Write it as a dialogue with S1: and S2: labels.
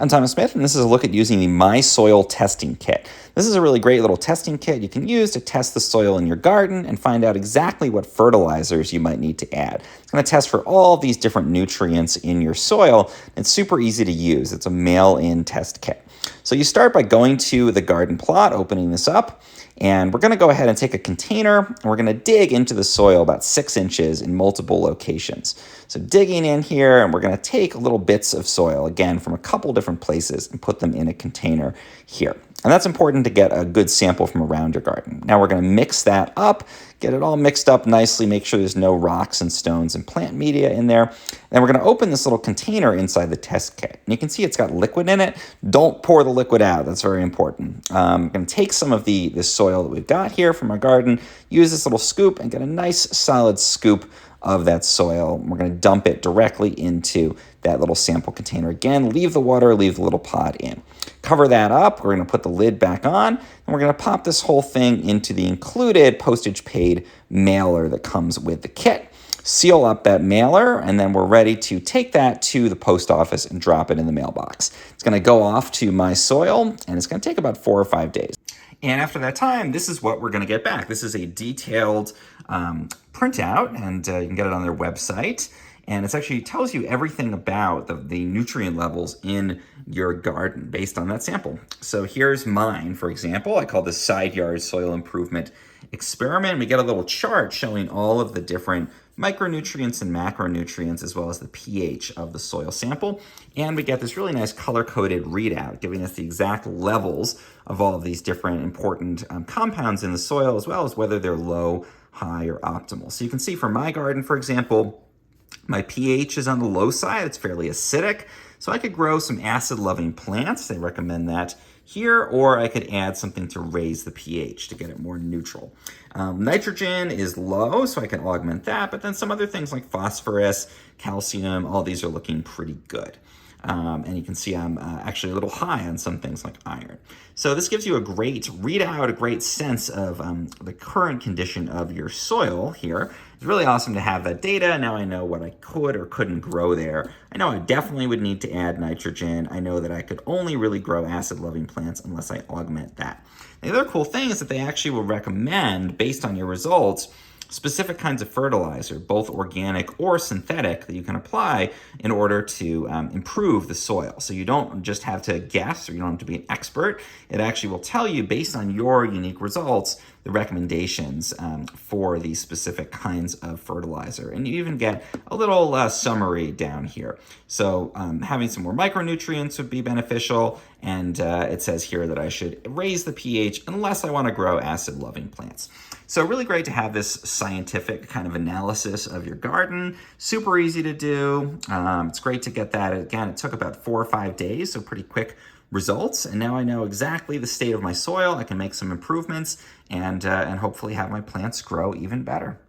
S1: I'm Thomas Smith, and this is a look at using the My Soil Testing Kit. This is a really great little testing kit you can use to test the soil in your garden and find out exactly what fertilizers you might need to add. It's going to test for all these different nutrients in your soil. It's super easy to use. It's a mail-in test kit. So you start by going to the garden plot, opening this up, and we're going to go ahead and take a container, and we're going to dig into the soil about 6 inches in multiple locations. So digging in here, and we're going to take little bits of soil, again, from a couple different places and put them in a container here. And that's important to get a good sample from around your garden. Now we're going to mix that up, get it all mixed up nicely, make sure there's no rocks and stones and plant media in there. Then we're going to open this little container inside the test kit. And you can see it's got liquid in it. Don't pour the liquid out. That's very important. I'm going to take some of this soil that we've got here from our garden, use this little scoop and get a nice solid scoop of that soil. We're going to dump it directly into that little sample container. Again, leave the water, leave the little pod in. Cover that up. We're going to put the lid back on, and we're going to pop this whole thing into the included postage paid mailer that comes with the kit. Seal up that mailer, and then we're ready to take that to the post office and drop it in the mailbox. It's going to go off to My Soil, and it's going to take about 4 or 5 days. And after that time, this is what we're going to get back. This is a detailed printout, and you can get it on their website. And it actually tells you everything about the nutrient levels in your garden based on that sample. So here's mine, for example. I call this Side Yard Soil Improvement Experiment. We get a little chart showing all of the different micronutrients and macronutrients, as well as the pH of the soil sample. And we get this really nice color-coded readout, giving us the exact levels of all of these different important compounds in the soil, as well as whether they're low, high, or optimal. So you can see for my garden, for example, my pH is on the low side. It's fairly acidic. So I could grow some acid-loving plants. They recommend that here, or I could add something to raise the pH to get it more neutral. Nitrogen is low, so I can augment that, but then some other things like phosphorus, calcium, all these are looking pretty good. And you can see I'm actually a little high on some things like iron. So this gives you a great readout, a great sense of the current condition of your soil here. It's really awesome to have that data. Now I know what I could or couldn't grow there. I know I definitely would need to add nitrogen. I know that I could only really grow acid-loving plants unless I augment that. The other cool thing is that they actually will recommend, based on your results, specific kinds of fertilizer, both organic or synthetic, that you can apply in order to improve the soil. So you don't just have to guess, or you don't have to be an expert. It actually will tell you, based on your unique results, the recommendations for these specific kinds of fertilizer. And you even get a little summary down here. So having some more micronutrients would be beneficial. And it says here that I should raise the pH unless I want to grow acid-loving plants. So really great to have this scientific kind of analysis of your garden. Super easy to do. It's great to get that. Again, it took about 4 or 5 days, so pretty quick results. And now I know exactly the state of my soil. I can make some improvements and hopefully have my plants grow even better.